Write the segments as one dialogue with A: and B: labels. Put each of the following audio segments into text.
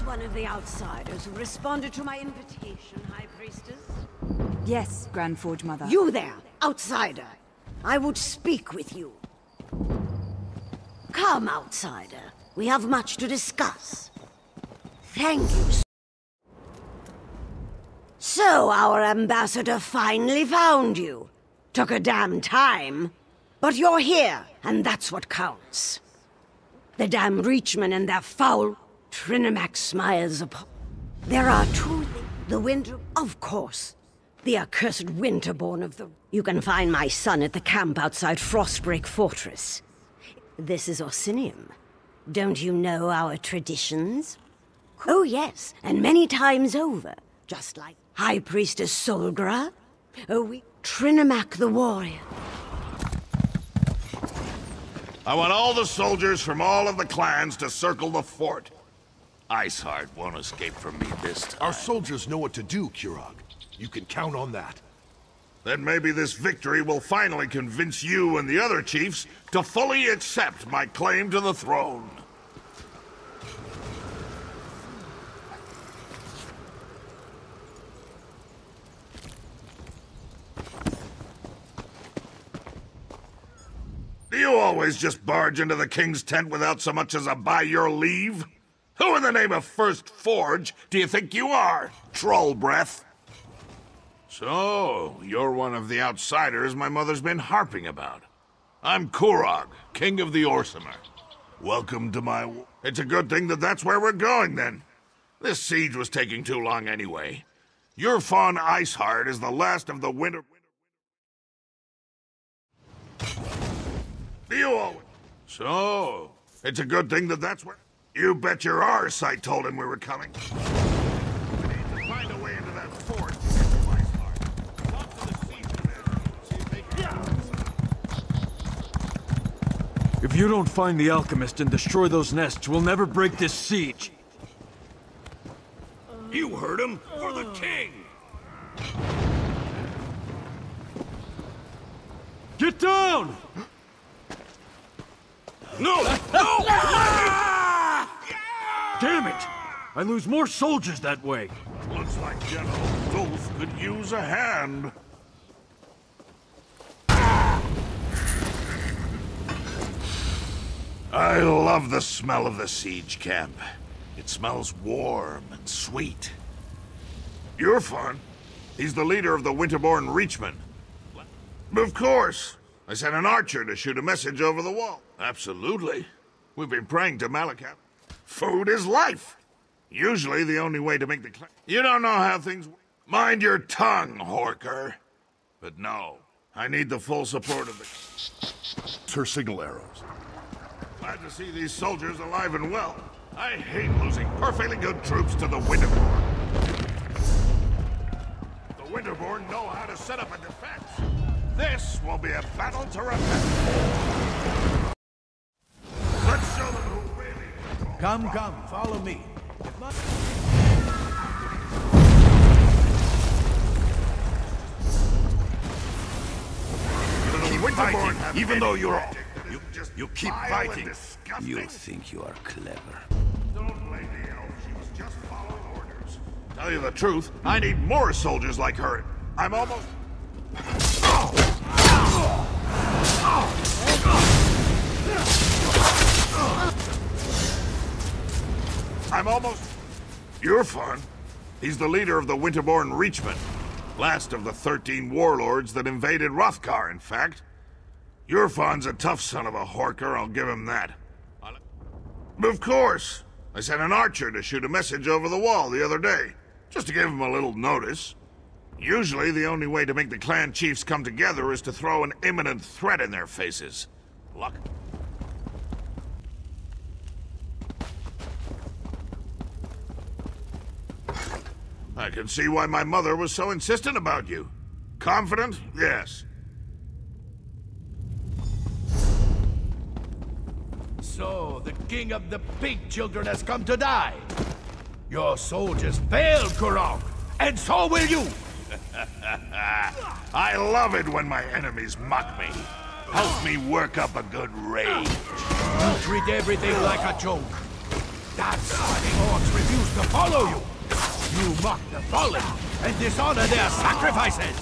A: one of the outsiders who responded to my invitation, High Priestess?
B: Yes, Grand Forge Mother.
A: You there, outsider! I would speak with you. Come, outsider. We have much to discuss. Thank you. So, our ambassador finally found you. Took a damn time. But you're here, and that's what counts. The damn Reachmen and their foul Trinimac smiles upon. There are two things. The winter, of course. The accursed Winterborn of the... You can find my son at the camp outside Frostbreak Fortress. This is Orsinium. Don't you know our traditions? Oh yes, and many times over. Just like High Priestess Solgra. Oh, we... Trinimac the warrior.
C: I want all the soldiers from all of the clans to circle the fort. Iceheart won't escape from me this time.
D: Our soldiers know what to do, Kurog. You can count on that.
C: Then maybe this victory will finally convince you and the other chiefs to fully accept my claim to the throne. Do you always just barge into the king's tent without so much as a by your leave? Who in the name of First Forge do you think you are, troll breath? So, you're one of the outsiders my mother's been harping about. I'm Kurog, king of the Orsimer. Welcome to my... It's a good thing that that's where we're going, then. This siege was taking too long anyway. Your fawn Iceheart is the last of the winter... You always... So, it's a good thing that that's where... You bet your arse I told him we were coming. We need to find a way into that fort. Talk to the siege see if they can...
E: If you don't find the alchemist and destroy those nests, we'll never break this siege.
C: You heard him, for the king!
E: Get down!
C: No! No!
E: Damn it! I lose more soldiers that way.
C: Looks like General Dulf could use a hand. I love the smell of the siege camp. It smells warm and sweet. You're fun. He's the leader of the Winterborn Reachmen. Of course. I sent an archer to shoot a message over the wall. Absolutely. We've been praying to Malakat. Food is life. Usually the only way to make the... You don't know how things... Mind your tongue, Horker. But no, I need the full support of the...
D: Her signal arrows.
C: Glad to see these soldiers alive and well. I hate losing perfectly good troops to the Winterborn. The Winterborn know how to set up a defense. This will be a battle to remember. Let's show them who really controls.
F: Come, follow me.
C: Keep fighting, even though
D: You keep fighting.
F: You think you are clever.
C: Don't blame the elf. She was just following orders. Tell you the truth, I need more soldiers like her. I'm almost... You're fun. He's the leader of the Winterborn Reachmen. Last of the 13 warlords that invaded Hrothgar, in fact. Yurfon's a tough son of a Horker, I'll give him that. Of course. I sent an archer to shoot a message over the wall the other day, just to give him a little notice. Usually the only way to make the clan chiefs come together is to throw an imminent threat in their faces. Luck. I can see why my mother was so insistent about you. Confident? Yes.
F: So, the king of the pig children has come to die. Your soldiers failed, Kurog, and so will you.
C: I love it when my enemies mock me. Helps me work up a good rage.
F: You treat everything like a joke. That's why the orcs refuse to follow you. You mock the fallen and dishonor their sacrifices.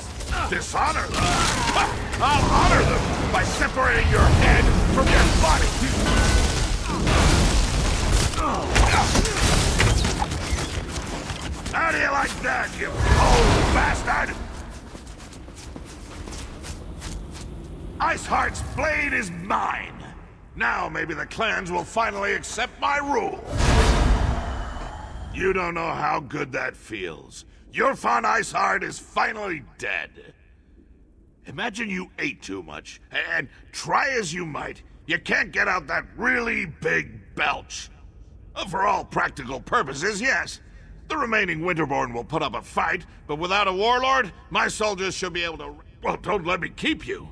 C: Dishonor them? I'll honor them by separating your head from your body. How do you like that, you old bastard? Iceheart's blade is mine. Now maybe the clans will finally accept my rule. You don't know how good that feels. Your fun Iceheart is finally dead. Imagine you ate too much, and try as you might, you can't get out that really big belch. For all practical purposes, yes. The remaining Winterborn will put up a fight, but without a warlord, my soldiers should be able to... Well, don't let me keep you.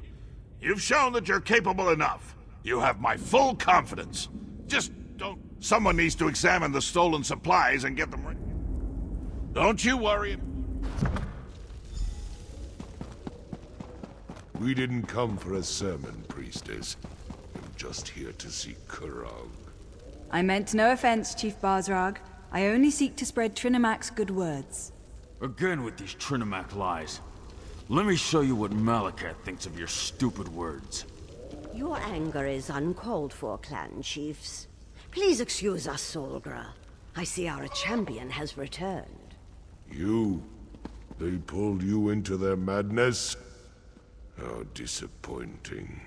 C: You've shown that you're capable enough. You have my full confidence. Just don't... Someone needs to examine the stolen supplies and get them ready. Don't you worry.
D: We didn't come for a sermon, priestess. I'm just here to see Kurog.
B: I meant no offense, Chief Bazrag. I only seek to spread Trinamac's good words.
E: Again with these Trinamac lies. Let me show you what Malacath thinks of your stupid words.
A: Your anger is uncalled for, clan chiefs. Please excuse us, Solgra. I see our champion has returned.
D: You? They pulled you into their madness? How disappointing.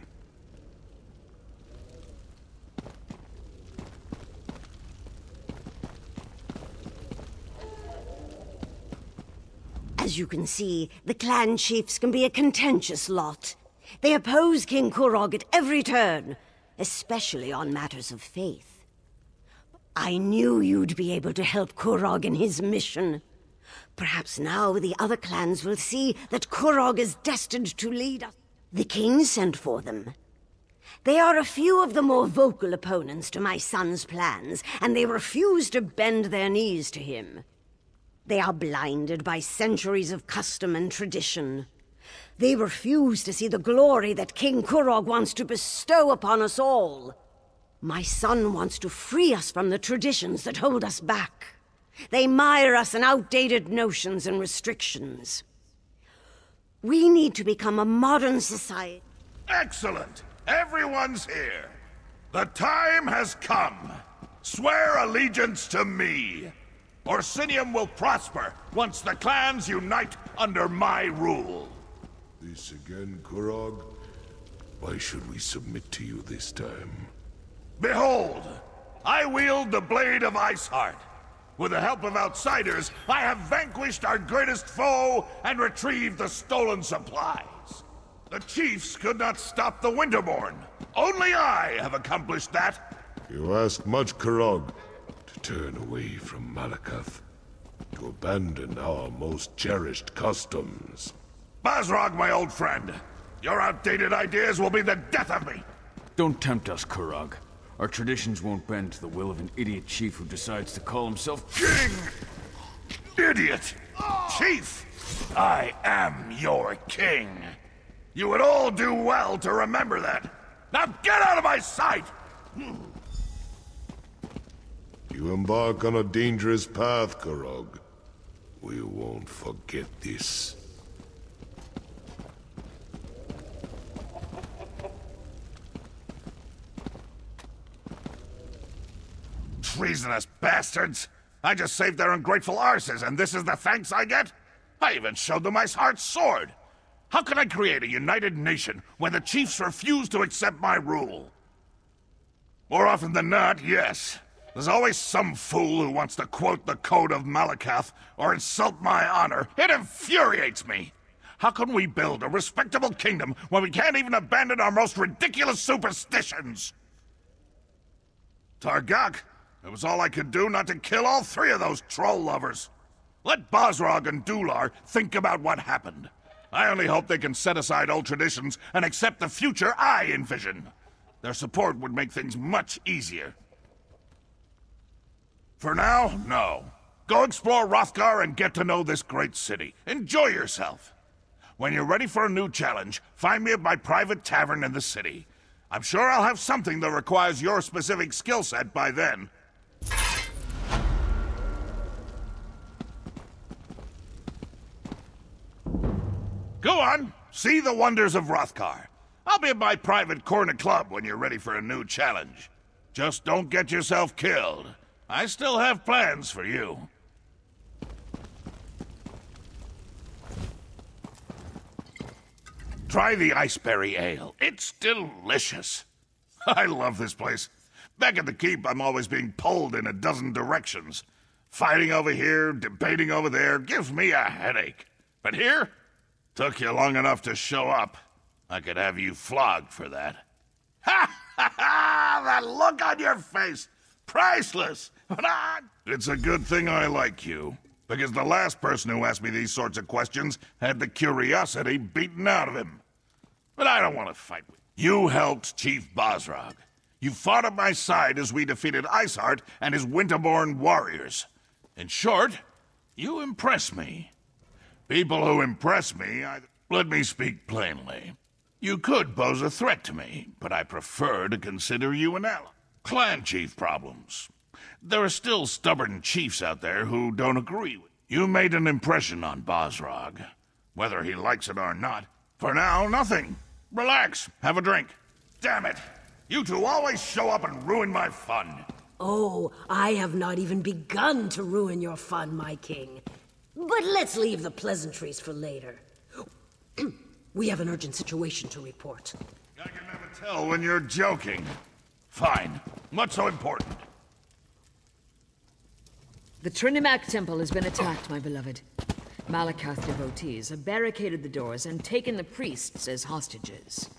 A: As you can see, the clan chiefs can be a contentious lot. They oppose King Kurog at every turn, especially on matters of faith. I knew you'd be able to help Kurog in his mission. Perhaps now the other clans will see that Kurog is destined to lead us. The king sent for them. They are a few of the more vocal opponents to my son's plans, and they refuse to bend their knees to him. They are blinded by centuries of custom and tradition. They refuse to see the glory that King Kurog wants to bestow upon us all. My son wants to free us from the traditions that hold us back. They mire us in outdated notions and restrictions. We need to become a modern society.
C: Excellent! Everyone's here. The time has come. Swear allegiance to me. Orsinium will prosper once the clans unite under my rule.
D: This again, Kurog? Why should we submit to you this time?
C: Behold! I wield the blade of Iceheart. With the help of outsiders, I have vanquished our greatest foe and retrieved the stolen supplies. The chiefs could not stop the Winterborn. Only I have accomplished that.
D: You ask much, Kurog. To turn away from Malacath. To abandon our most cherished customs.
C: Bazrag, my old friend. Your outdated ideas will be the death of me.
E: Don't tempt us, Kurog. Our traditions won't bend to the will of an idiot chief who decides to call himself
C: King! Idiot! Chief! I am your king. You would all do well to remember that. Now get out of my sight!
D: You embark on a dangerous path, Kurog. We won't forget this.
C: Treasonous bastards! I just saved their ungrateful arses, and this is the thanks I get? I even showed them Iceheart's sword! How can I create a united nation when the chiefs refuse to accept my rule? More often than not, yes. There's always some fool who wants to quote the Code of Malacath or insult my honor. It infuriates me! How can we build a respectable kingdom when we can't even abandon our most ridiculous superstitions? Targak, it was all I could do not to kill all three of those troll lovers. Let Bazrag and Dular think about what happened. I only hope they can set aside old traditions and accept the future I envision. Their support would make things much easier. For now, no. Go explore Hrothgar and get to know this great city. Enjoy yourself. When you're ready for a new challenge, find me at my private tavern in the city. I'm sure I'll have something that requires your specific skill set by then. Go on, see the wonders of Hrothgar. I'll be at my private corner club when you're ready for a new challenge. Just don't get yourself killed. I still have plans for you. Try the Iceberry Ale. It's delicious. I love this place. Back at the keep, I'm always being pulled in a dozen directions. Fighting over here, debating over there, gives me a headache. But here, took you long enough to show up. I could have you flogged for that. Ha ha ha! That look on your face! Priceless! It's a good thing I like you. Because the last person who asked me these sorts of questions had the curiosity beaten out of him. But I don't want to fight with you. You helped Chief Bosrog. You fought at my side as we defeated Iceheart and his Winterborn warriors. In short, you impress me. People who impress me, let me speak plainly. You could pose a threat to me, but I prefer to consider you an ally. Clan chief problems. There are still stubborn chiefs out there who don't agree with you. You made an impression on Bosrog, whether he likes it or not. For now, nothing. Relax, have a drink. Damn it! You two always show up and ruin my fun.
G: Oh, I have not even begun to ruin your fun, my king. But let's leave the pleasantries for later. We have an urgent situation to report.
C: I can never tell when you're joking. Fine. What's so important?
H: The Trinimac Temple has been attacked, my beloved. Malakath devotees have barricaded the doors and taken the priests as hostages.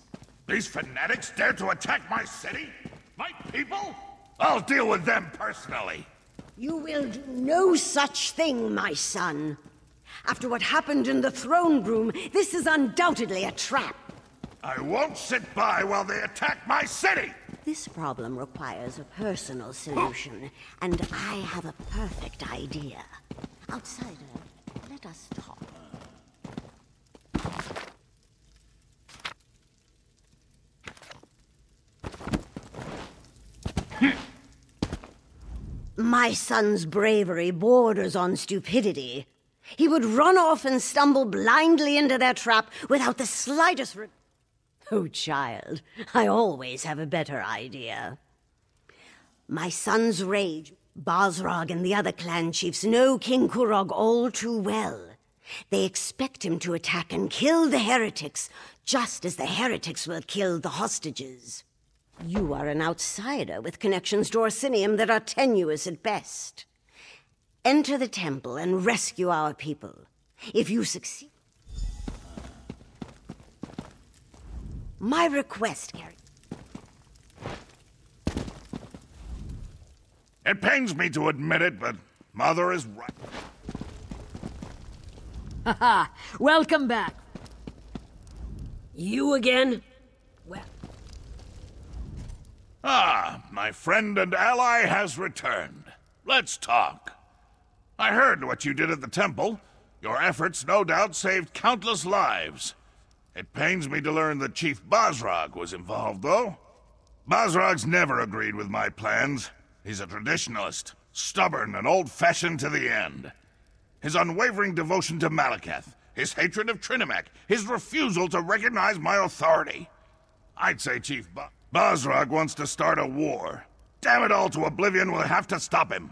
C: These fanatics dare to attack my city? My people? I'll deal with them personally.
A: You will do no such thing, my son. After what happened in the throne room, this is undoubtedly a trap.
C: I won't sit by while they attack my city!
A: This problem requires a personal solution, and I have a perfect idea. Outsider, let us talk. My son's bravery borders on stupidity. He would run off and stumble blindly into their trap without the slightest Oh, child, I always have a better idea. My son's rage, Bosrog and the other clan chiefs know King Kurog all too well. They expect him to attack and kill the heretics, just as the heretics will kill the hostages. You are an outsider with connections to Orsinium that are tenuous at best. Enter the temple and rescue our people. If you succeed... My request, Gary.
C: It pains me to admit it, but Mother is right.
H: Haha! Welcome back!
G: You again? Well...
C: Ah, my friend and ally has returned. Let's talk. I heard what you did at the temple. Your efforts no doubt saved countless lives. It pains me to learn that Chief Bosrog was involved, though. Bosrog's never agreed with my plans. He's a traditionalist, stubborn and old-fashioned to the end. His unwavering devotion to Malakath, his hatred of Trinimac, his refusal to recognize my authority. I'd say Chief Bosrog wants to start a war. Damn it all to oblivion, we'll have to stop him.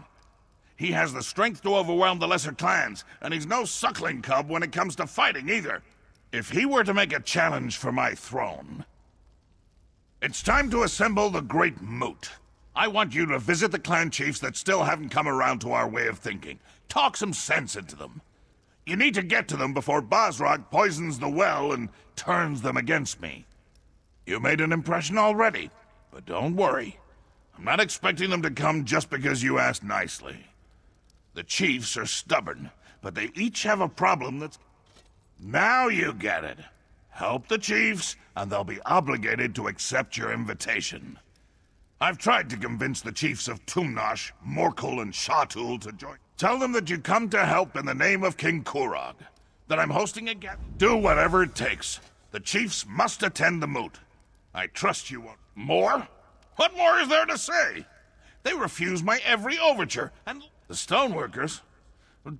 C: He has the strength to overwhelm the lesser clans, and he's no suckling cub when it comes to fighting either. If he were to make a challenge for my throne... It's time to assemble the Great Moot. I want you to visit the clan chiefs that still haven't come around to our way of thinking. Talk some sense into them. You need to get to them before Bosrog poisons the well and turns them against me. You made an impression already, but don't worry. I'm not expecting them to come just because you asked nicely. The chiefs are stubborn, but they each have a problem that's... Now you get it. Help the chiefs, and they'll be obligated to accept your invitation. I've tried to convince the chiefs of Tumnash, Morkel, and Shatul to join. Tell them that you come to help in the name of King Kurog. That I'm hosting a gathering. Do whatever it takes. The chiefs must attend the moot. I trust you won't. More? What more is there to say? They refuse my every overture, and the stoneworkers.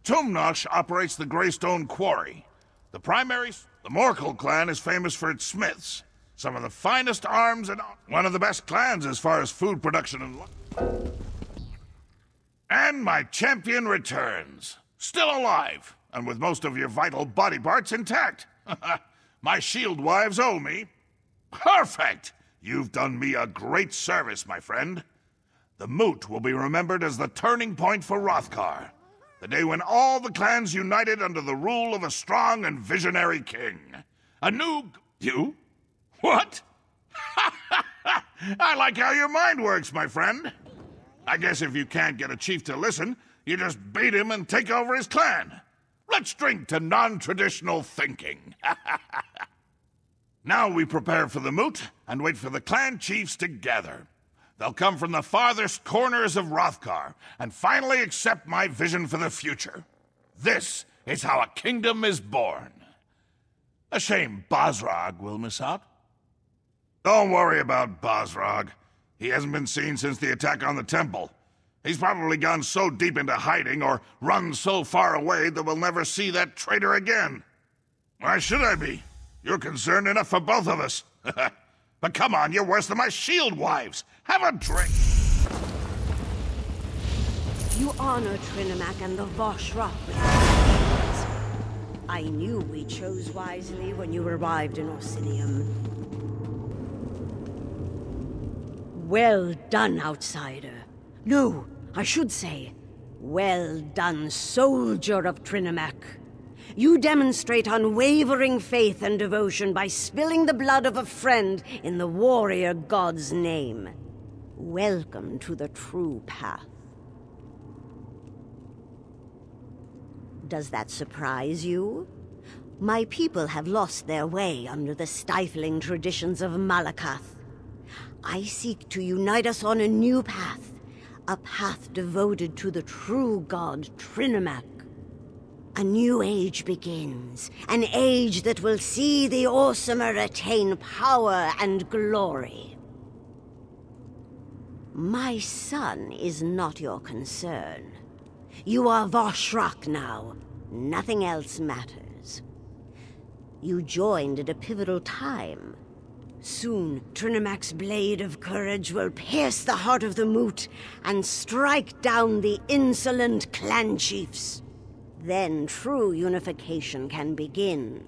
C: Tumnash operates the Greystone Quarry. The The Morkel clan is famous for its smiths. Some of the finest arms and one of the best clans as far as food production and my champion returns. Still alive, and with most of your vital body parts intact. My shield wives owe me. Perfect! You've done me a great service, my friend. The moot will be remembered as the turning point for Hrothgar. The day when all the clans united under the rule of a strong and visionary king. A new... You? What? I like how your mind works, my friend. I guess if you can't get a chief to listen, you just beat him and take over his clan. Let's drink to non-traditional thinking. Now we prepare for the moot and wait for the clan chiefs to gather. They'll come from the farthest corners of Hrothgar and finally accept my vision for the future. This is how a kingdom is born. A shame Bosrog will miss out. Don't worry about Bosrog. He hasn't been seen since the attack on the temple. He's probably gone so deep into hiding or run so far away that we'll never see that traitor again. Why should I be? You're concerned enough for both of us. But come on, you're worse than my shield wives. Have a drink.
A: You honor Trinimac and the Voshrock with your actions. I knew we chose wisely when you arrived in Orsinium. Well done, outsider. No, I should say, well done, soldier of Trinimac. You demonstrate unwavering faith and devotion by spilling the blood of a friend in the warrior god's name. Welcome to the true path. Does that surprise you? My people have lost their way under the stifling traditions of Malakath. I seek to unite us on a new path, a path devoted to the true god Trinimac. A new age begins, an age that will see the Orsimer attain power and glory. My son is not your concern. You are Voshrock now. Nothing else matters. You joined at a pivotal time. Soon, Trinimac's blade of courage will pierce the heart of the moot and strike down the insolent clan chiefs. Then true unification can begin.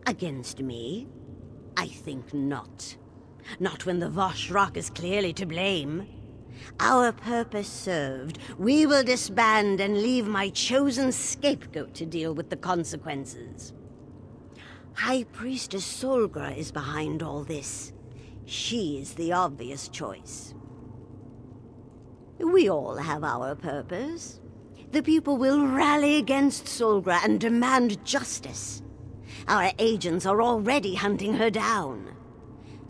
A: Against me? I think not. Not when the Voshrock is clearly to blame. Our purpose served, we will disband and leave my chosen scapegoat to deal with the consequences. High Priestess Solgra is behind all this. She is the obvious choice. We all have our purpose. The people will rally against Solgra and demand justice. Our agents are already hunting her down.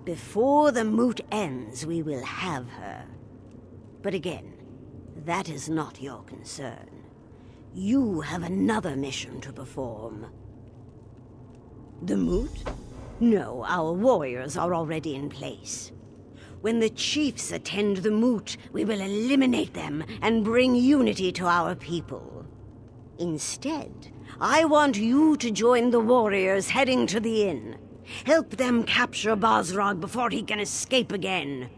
A: Before the moot ends, we will have her. But again, that is not your concern. You have another mission to perform. The moot? No, our warriors are already in place. When the chiefs attend the moot, we will eliminate them and bring unity to our people. Instead, I want you to join the warriors heading to the inn. Help them capture Bosrog before he can escape again.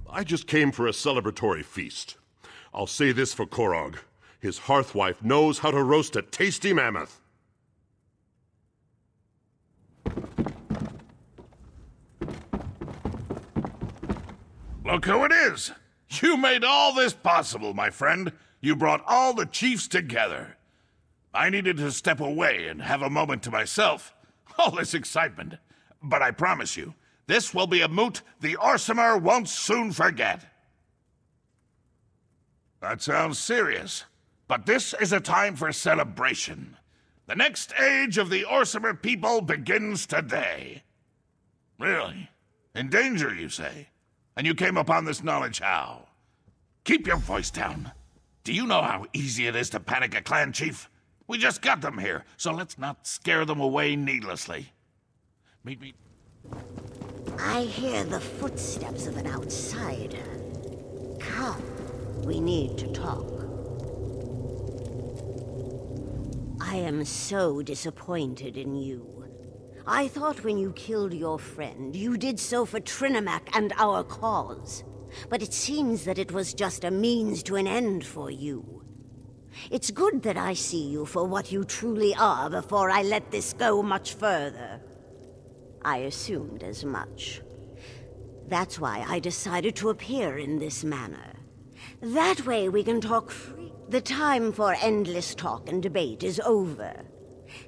D: I just came for a celebratory feast. I'll say this for Kurog. His hearthwife knows how to roast a tasty mammoth.
C: Look who it is! You made all this possible, my friend. You brought all the chiefs together. I needed to step away and have a moment to myself. All this excitement. But I promise you, this will be a moot the Orsimer won't soon forget. That sounds serious. But this is a time for celebration. The next age of the Orsimer people begins today. Really? In danger, you say? And you came upon this knowledge how? Keep your voice down. Do you know how easy it is to panic a clan chief? We just got them here, so let's not scare them away needlessly. Meet me.
A: I hear the footsteps of an outsider. Come, we need to talk. I am so disappointed in you. I thought when you killed your friend, you did so for Trinimac and our cause. But it seems that it was just a means to an end for you. It's good that I see you for what you truly are before I let this go much further. I assumed as much. That's why I decided to appear in this manner. That way we can talk free. The time for endless talk and debate is over.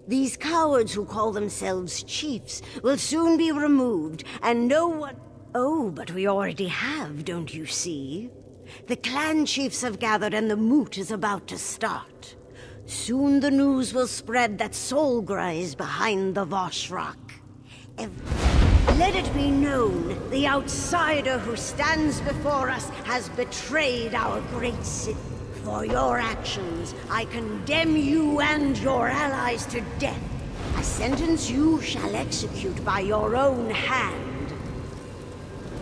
A: These cowards who call themselves chiefs will soon be removed, and no one... Oh, but we already have, don't you see? The clan chiefs have gathered and the moot is about to start. Soon the news will spread that Solgra is behind the Vosh Rock. Let it be known, the outsider who stands before us has betrayed our great city. For your actions, I condemn you and your allies to death. A sentence you shall execute by your own hand.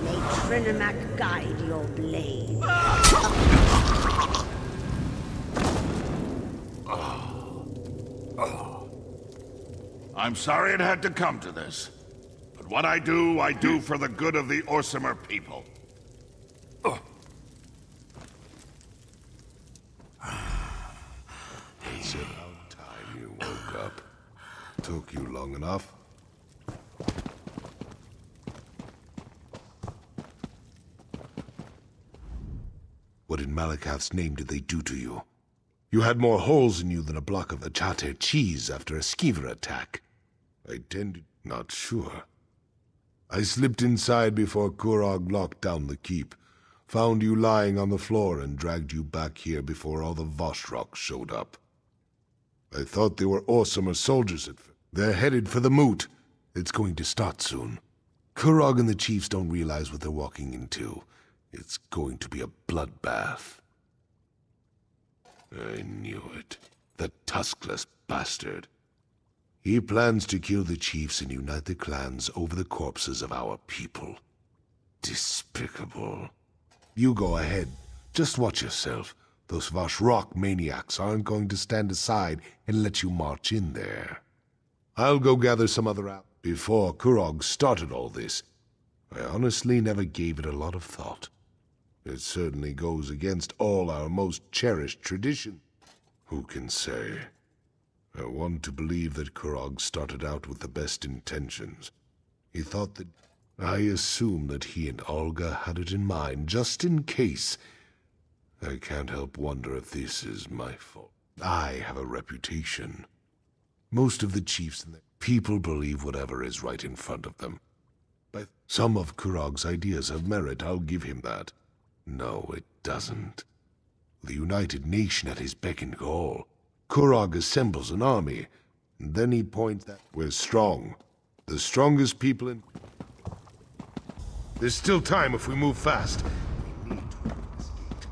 A: May Trinimac guide your blade.
C: I'm sorry it had to come to this. But what I do for the good of the Orsimer people.
D: It's about time you woke up. Took you long enough. What in Malakath's name did they do to you? You had more holes in you than a block of Achate cheese after a skeever attack. I tended... not sure. I slipped inside before Kurog locked down the keep, found you lying on the floor and dragged you back here before all the Voshrock showed up. I thought they were Orsimer soldiers at first. They're headed for the moot. It's going to start soon. Kurog and the chiefs don't realize what they're walking into. It's going to be a bloodbath. I knew it. The tuskless bastard. He plans to kill the chiefs and unite the clans over the corpses of our people. Despicable. You go ahead. Just watch yourself. Those Voshrock maniacs aren't going to stand aside and let you march in there. I'll go gather some other out. Before Kurog started all this, I honestly never gave it a lot of thought. It certainly goes against all our most cherished tradition. Who can say? I want to believe that Kurog started out with the best intentions. He thought that... I assume that he and Olga had it in mind, just in case. I can't help wonder if this is my fault. I have a reputation. Most of the chiefs and the people believe whatever is right in front of them. But some of Kurog's ideas have merit, I'll give him that. No, it doesn't. The United Nation at his beck and call. Kurog assembles an army, and then he points that we're strong. The strongest people in... There's still time if we move fast. We need to open this gate.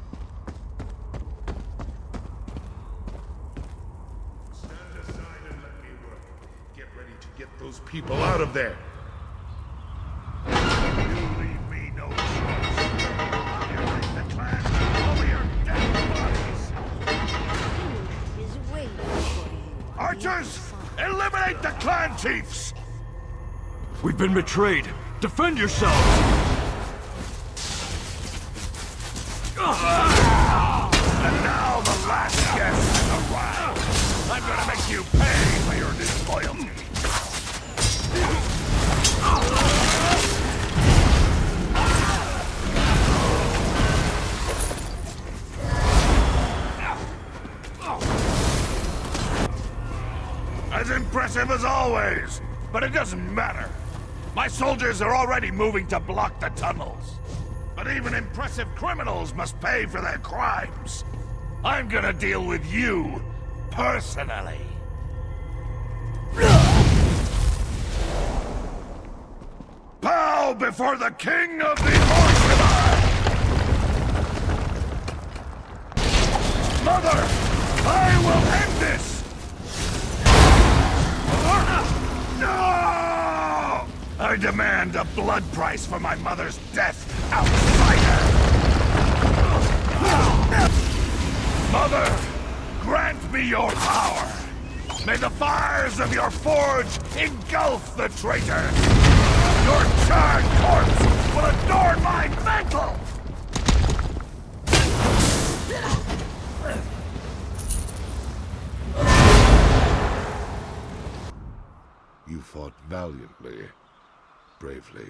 D: Stand aside and let me work. Get ready to get those people out of there.
C: You leave me no choice. Unite the clan over your dead bodies.
A: Is waiting for you.
C: Archers, eliminate the clan chiefs!
E: We've been betrayed. Defend yourselves!
C: And now the last guest has arrived. I'm gonna make you pay for your disloyalty. As impressive as always, but it doesn't matter. My soldiers are already moving to block the tunnels. But even impressive criminals must pay for their crimes. I'm gonna deal with you, personally. Bow before the king of the Orsimer! Mother, I will end this! No! I demand a blood price for my mother's death, outsider! Mother, grant me your power! May the fires of your forge engulf the traitor! Your charred corpse will adorn my mantle!
D: You fought valiantly, bravely.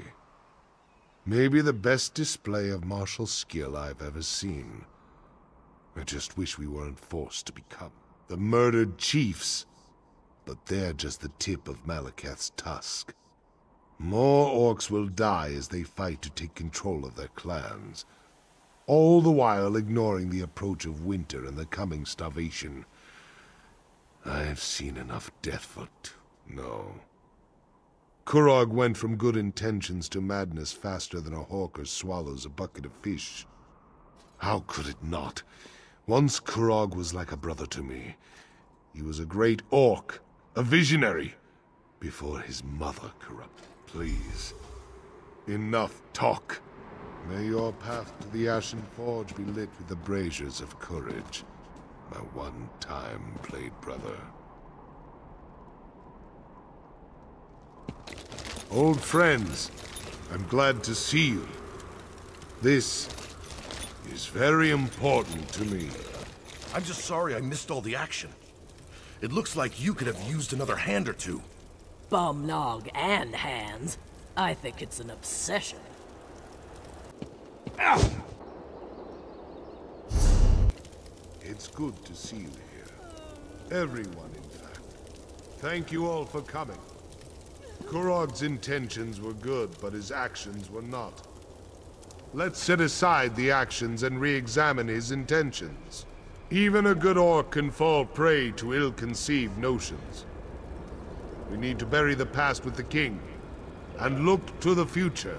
D: Maybe the best display of martial skill I've ever seen. I just wish we weren't forced to become the murdered chiefs. But they're just the tip of Malekith's tusk. More orcs will die as they fight to take control of their clans, all the while ignoring the approach of winter and the coming starvation. I've seen enough death for no. Kurog went from good intentions to madness faster than a hawker swallows a bucket of fish. How could it not? Once Kurog was like a brother to me. He was a great orc, a visionary, before his mother corrupted. Please, enough talk. May your path to the Ashen Forge be lit with the braziers of courage, my one-time blade brother. Old friends, I'm glad to see you. This is very important to me.
I: I'm just sorry I missed all the action. It looks like you could have used another hand or two.
G: Bum nog and hands. I think it's an obsession.
C: Ow!
D: It's good to see you here. Everyone, in fact. Thank you all for coming. Kurog's intentions were good, but his actions were not. Let's set aside the actions and re-examine his intentions. Even a good orc can fall prey to ill-conceived notions. We need to bury the past with the king, and look to the future.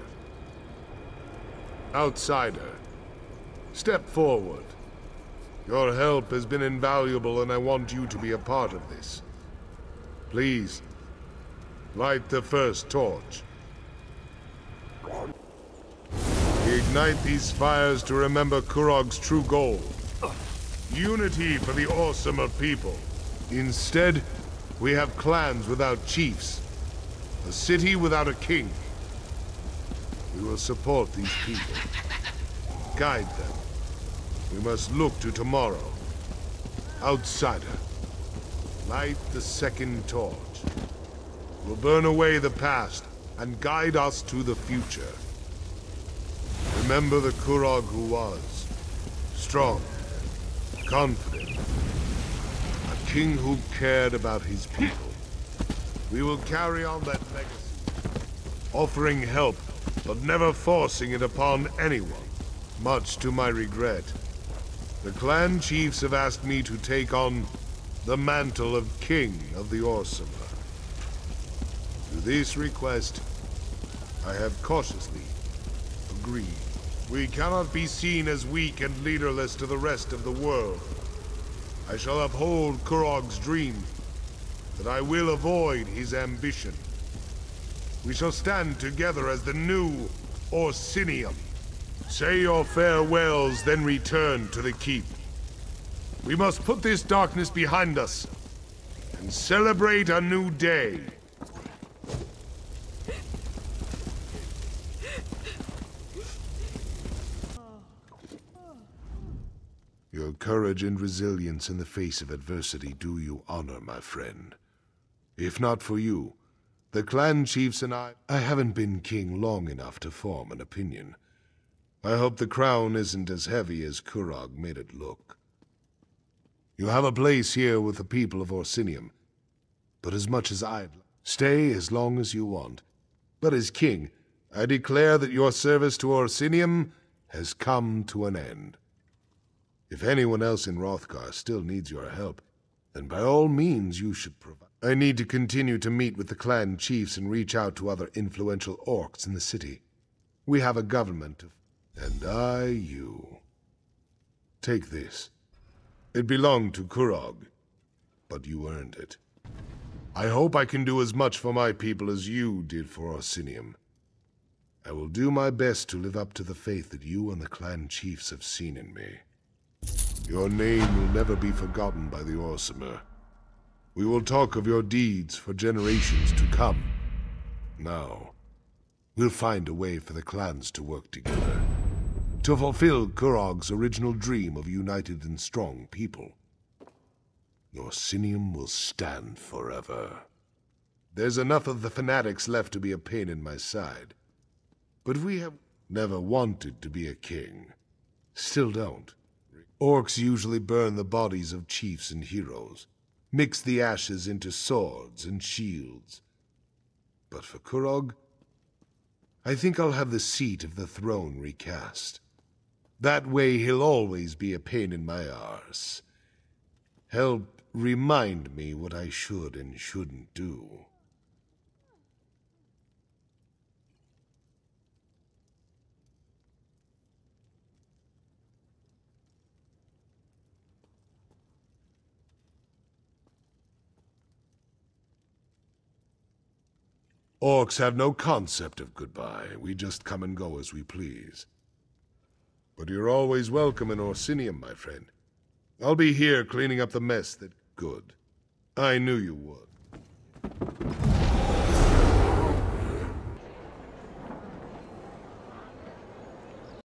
D: Outsider, step forward. Your help has been invaluable, and I want you to be a part of this. Please, light the first torch. Ignite these fires to remember Kurog's true goal. Unity for the awesomer people. Instead, we have clans without chiefs. A city without a king. We will support these people. Guide them. We must look to tomorrow. Outsider, light the second torch. We'll burn away the past and guide us to the future. Remember the Kurog who was. Strong, confident. A king who cared about his people. We will carry on that legacy, offering help, but never forcing it upon anyone. Much to my regret, the clan chiefs have asked me to take on the mantle of King of the Orsimer. To this request, I have cautiously agreed. We cannot be seen as weak and leaderless to the rest of the world. I shall uphold Kurog's dream, but I will avoid his ambition. We shall stand together as the new Orsinium. Say your farewells, then return to the keep. We must put this darkness behind us and celebrate a new day. Your courage and resilience in the face of adversity do you honor, my friend. If not for you, the clan chiefs and I haven't been king long enough to form an opinion. I hope the crown isn't as heavy as Kurog made it look. You have a place here with the people of Orsinium, but as much as I'd stay as long as you want. But as king, I declare that your service to Orsinium has come to an end. If anyone else in Hrothgar still needs your help, then by all means you should provide. I need to continue to meet with the clan chiefs and reach out to other influential orcs in the city. We have a government of... And you. Take this. It belonged to Kurog, but you earned it. I hope I can do as much for my people as you did for Orsinium. I will do my best to live up to the faith that you and the clan chiefs have seen in me. Your name will never be forgotten by the Orsimer. We will talk of your deeds for generations to come. Now, we'll find a way for the clans to work together, to fulfill Kurog's original dream of a united and strong people. Orsinium will stand forever. There's enough of the fanatics left to be a pain in my side. But we have never wanted to be a king. Still don't. Orcs usually burn the bodies of chiefs and heroes, mix the ashes into swords and shields. But for Kurog, I think I'll have the seat of the throne recast. That way he'll always be a pain in my arse. Help remind me what I should and shouldn't do. Orcs have no concept of goodbye. We just come and go as we please. But you're always welcome in Orsinium, my friend. I'll be here cleaning up the mess that... Good. I knew you would.